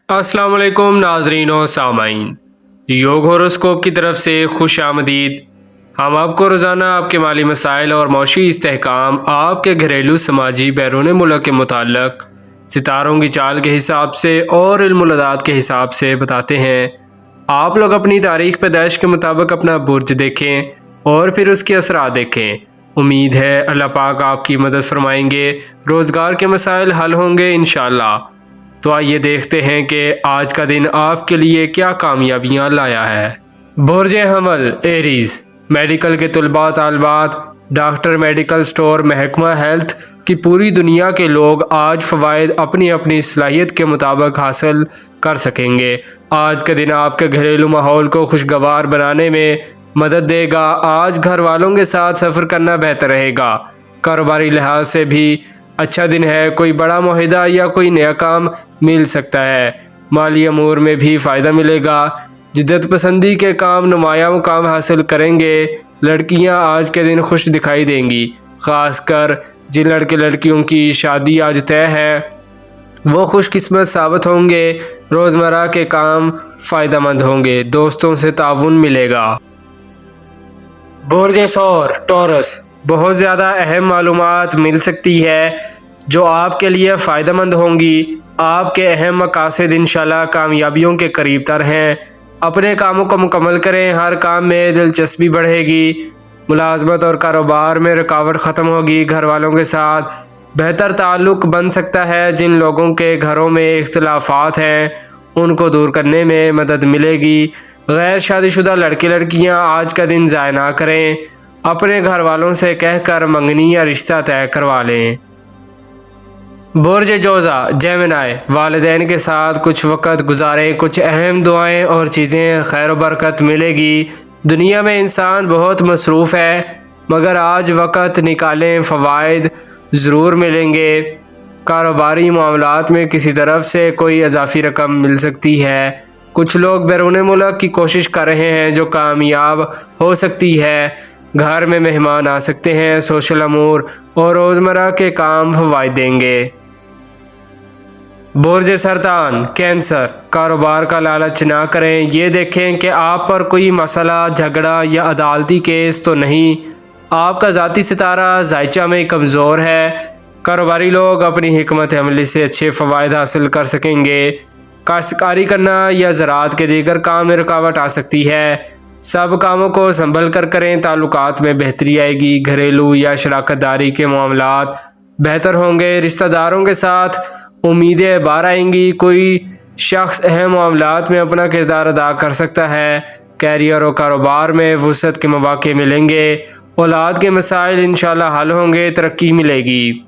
अस्सलाम वालेकुम नाजरीन और सामाइन। योग होरोस्कोप की तरफ से खुश आमदीद। हम आपको रोज़ाना आपके माली मसाइल और मौशी इस्तेहकाम, आपके घरेलू समाजी बैरून मुल्क के मुताल्लिक सितारों की चाल के हिसाब से और इल्मुल-अदात के हिसाब से बताते हैं। आप लोग अपनी तारीख पैदाइश के मुताबिक अपना बुर्ज देखें और फिर उसके असरात देखें। उम्मीद है अल्लाह पाक आपकी मदद फरमाएंगे, रोज़गार के मसाइल हल होंगे इंशाअल्लाह। तो आइए देखते हैं कि आज का दिन आपके लिए क्या कामयाबियां लाया है। बुर्ज हमल एरीज, मेडिकल के तलबा तालबात, डॉक्टर, मेडिकल स्टोर, महकमा हेल्थ की पूरी दुनिया के लोग आज फ़वाइद अपनी अपनी सलाहियत के मुताबिक हासिल कर सकेंगे। आज का दिन आपके घरेलू माहौल को खुशगवार बनाने में मदद देगा। आज घर वालों के साथ सफ़र करना बेहतर रहेगा। कारोबारी लिहाज से भी अच्छा दिन है। कोई बड़ा मुआहदा या कोई नया काम मिल सकता है। माली अमूर में भी फ़ायदा मिलेगा। जिद्दत पसंदी के काम नुमाया मुकाम हासिल करेंगे। लड़कियां आज के दिन खुश दिखाई देंगी, ख़ासकर जिन लड़के लड़कियों की शादी आज तय है वो खुशकिस्मत साबित होंगे। रोज़मर्रा के काम फ़ायदेमंद होंगे। दोस्तों से ताउन मिलेगा। बुर्ज सौर टॉरस, बहुत ज़्यादा अहम मालूमात मिल सकती है जो आपके लिए फ़ायदेमंद होंगी। आपके अहम मकासद इंशाल्लाह कामयाबियों के करीब तर हैं। अपने कामों को मुकम्मल करें। हर काम में दिलचस्पी बढ़ेगी। मुलाजमत और कारोबार में रुकावट ख़त्म होगी। घर वालों के साथ बेहतर ताल्लुक़ बन सकता है। जिन लोगों के घरों में इख्तिलाफ़ात हैं उनको दूर करने में मदद मिलेगी। गैर शादीशुदा लड़के लड़कियां आज का दिन ज़ाया ना करें। अपने घर वालों से कहकर मंगनी या रिश्ता तय करवा लें। बुर्ज जोज़ा जेमिनाई, वालिदैन के साथ कुछ वक़्त गुजारें। कुछ अहम दुआएं और चीज़ें खैर व बरकत मिलेगी। दुनिया में इंसान बहुत मसरूफ़ है मगर आज वक़्त निकालें, फ़वाइद ज़रूर मिलेंगे। कारोबारी मामलात में किसी तरफ से कोई इजाफ़ी रकम मिल सकती है। कुछ लोग बैरून मुल्क की कोशिश कर रहे हैं जो कामयाब हो सकती है। घर में मेहमान आ सकते हैं। सोशल अमूर और रोज़मर्रा के काम फ़वाइद देंगे। बुर्ज सरतान कैंसर, कारोबार का लालच ना करें। ये देखें कि आप पर कोई मसला, झगड़ा या अदालती केस तो नहीं। आपका ज़ाती सितारा जायचा में कमज़ोर है। कारोबारी लोग अपनी हिकमत अमली से अच्छे फ़वाइद हासिल कर सकेंगे। काश्तकारी करना या ज़राअत के दीगर काम में रुकावट आ सकती है। सब कामों को संभल कर करें। ताल्लुकात में बेहतरी आएगी। घरेलू या शराकत दारी के मामलात बेहतर होंगे। रिश्तेदारों के साथ उम्मीदें बार आएंगी। कोई शख्स अहम मामलात में अपना किरदार अदा कर सकता है। कैरियर और कारोबार में वुसअत के मौके मिलेंगे। औलाद के मसाइल इंशाल्लाह हल होंगे। तरक्की मिलेगी।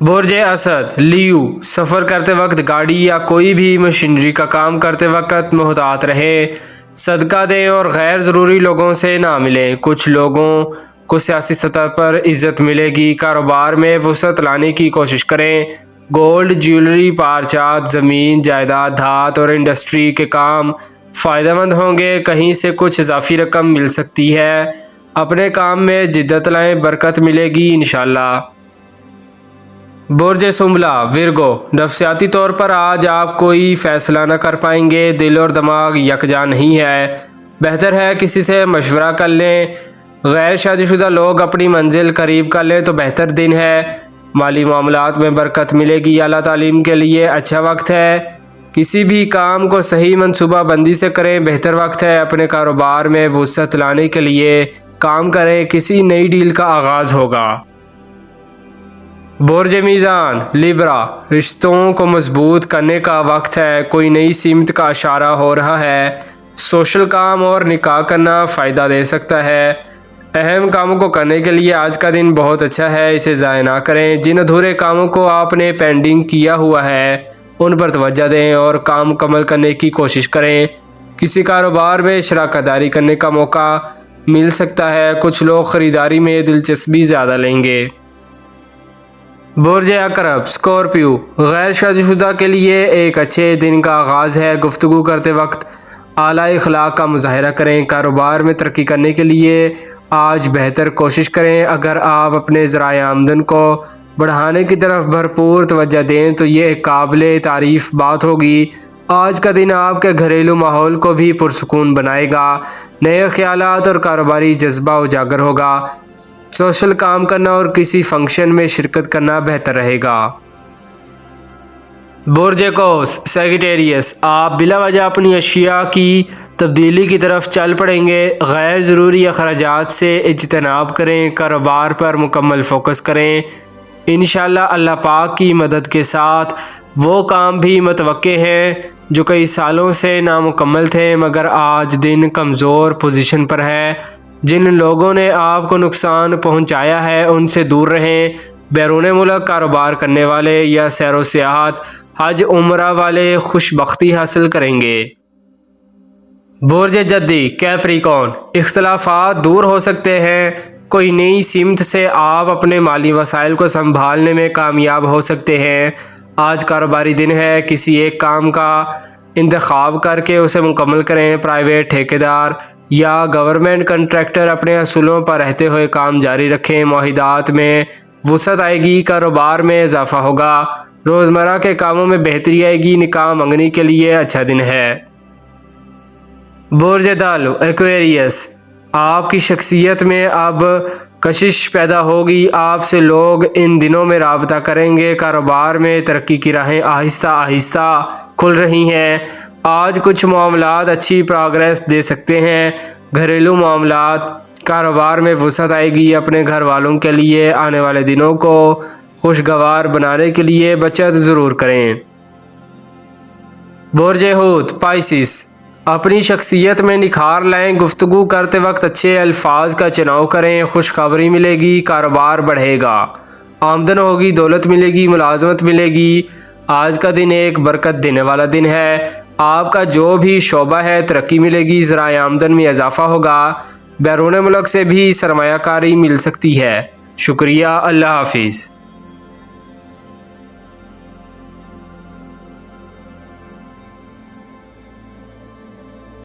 बुर्ज असद लियू, सफ़र करते वक्त गाड़ी या कोई भी मशीनरी का काम करते वक्त मोहतात रहें। सदका दें और गैर ज़रूरी लोगों से ना मिलें। कुछ लोगों को सियासी सतह पर इज़्ज़त मिलेगी। कारोबार में वुसअत लाने की कोशिश करें। गोल्ड, ज्वेलरी, पारचात, ज़मीन जायदाद, धात और इंडस्ट्री के काम फ़ायदेमंद होंगे। कहीं से कुछ इजाफ़ी रकम मिल सकती है। अपने काम में जिद्दत लाएं, बरकत मिलेगी इंशाल्लाह। बुर्ज सुंबला विरगो, नफ्सियाती तौर पर आज आप कोई फ़ैसला न कर पाएंगे। दिल और दिमाग यकजा नहीं है। बेहतर है किसी से मशवरा कर लें। गैर शादीशुदा लोग अपनी मंजिल करीब कर लें तो बेहतर दिन है। माली मामलात में बरकत मिलेगी। आला तालीम के लिए अच्छा वक्त है। किसी भी काम को सही मनसूबा बंदी से करें, बेहतर वक्त है। अपने कारोबार में वुसअत लाने के लिए काम करें। किसी नई डील का आगाज़ होगा। बुर्ज मीज़ान लिब्रा, रिश्तों को मजबूत करने का वक्त है। कोई नई सीमत का इशारा हो रहा है। सोशल काम और निकाह करना फ़ायदा दे सकता है। अहम कामों को करने के लिए आज का दिन बहुत अच्छा है। इसे ज़ाया ना करें। जिन अधूरे कामों को आपने पेंडिंग किया हुआ है उन पर तवज्जो दें और काम मुकम्मल करने की कोशिश करें। किसी कारोबार में शराकत दारी करने का मौका मिल सकता है। कुछ लोग ख़रीदारी में दिलचस्पी ज़्यादा लेंगे। बुर्ज अकरब स्कॉर्पियो, गैर शादीशुदा के लिए एक अच्छे दिन का आगाज़ है। गुफ्तगू करते वक्त आला इखलाक का मुजाहरा करें। कारोबार में तरक्की करने के लिए आज बेहतर कोशिश करें। अगर आप अपने ज़राए आमदन को بڑھانے کی طرف بھرپور توجہ دیں تو یہ ایک قابل تعریف بات ہوگی۔ آج کا دن آپ کے گھریلو ماحول کو بھی پرسکون بنائے گا، نئے خیالات اور کاروباری جذبہ اجاگر ہوگا۔ سوشل کام کرنا اور کسی فنکشن میں شرکت کرنا بہتر رہے گا۔ برج قوس سیگیٹیریس، آپ بلا وجہ اپنی اشیاء کی تبدیلی کی طرف چل پڑیں گے۔ غیر ضروری اخراجات سے اجتناب کریں، کاروبار پر مکمل فوکس کریں۔ انشاءاللہ اللہ پاک کی مدد کے ساتھ وہ کام بھی متوقع ہیں جو کئی سالوں سے نامکمل تھے، مگر آج دن کمزور پوزیشن پر ہے۔ جن لوگوں نے آپ کو نقصان پہنچایا ہے ان سے دور رہیں۔ بیرون ملک کاروبار کرنے والے یا سیر و سیاحت، حج عمرہ والے خوش بختی حاصل کریں گے۔ برج جدی کیپریکون، اختلافات دور ہو سکتے ہیں۔ کوئی نئی سمت سے آپ اپنے مالی وسائل کو سنبھالنے میں کامیاب ہو سکتے ہیں۔ آج کاروباری دن ہے، کسی ایک کام کا انتخاب کر کے اسے مکمل کریں۔ پرائیویٹ ٹھیکیدار یا گورنمنٹ کنٹریکٹر اپنے اصولوں پر رہتے ہوئے کام جاری رکھیں۔ معاہدات میں وسعت آئے گی، کاروبار میں اضافہ ہوگا۔ روزمرہ کے کاموں میں بہتری آئے گی، نکاح منگنی کے لیے اچھا دن ہے۔ برج دلو ایکویریس، آپ کی شخصیت میں اب کشش پیدا ہوگی۔ آپ سے لوگ ان دنوں میں رابطہ کریں گے۔ کاروبار میں ترقی کی راہیں آہستہ آہستہ کھل رہی ہیں۔ آج کچھ معاملات اچھی پروگریس دے سکتے ہیں۔ گھریلو معاملات، کاروبار میں وسعت آئے گی۔ اپنے گھر والوں کے لیے آنے والے دنوں کو خوشگوار بنانے کے لیے بچت ضرور کریں۔ برج حوت پائسس، اپنی شخصیت میں نکھار لائیں۔ گفتگو کرتے وقت اچھے الفاظ کا چناؤ کریں۔ خوشخبری ملے گی، کاروبار بڑھے گا، آمدن ہوگی، دولت ملے گی، ملازمت ملے گی۔ آج کا دن ایک برکت دینے والا دن ہے۔ آپ کا جو بھی شعبہ ہے ترقی ملے گی، ذرائع آمدن میں اضافہ ہوگا۔ بیرون ملک سے بھی سرمایہ کاری مل سکتی ہے۔ شکریہ، اللہ حافظ۔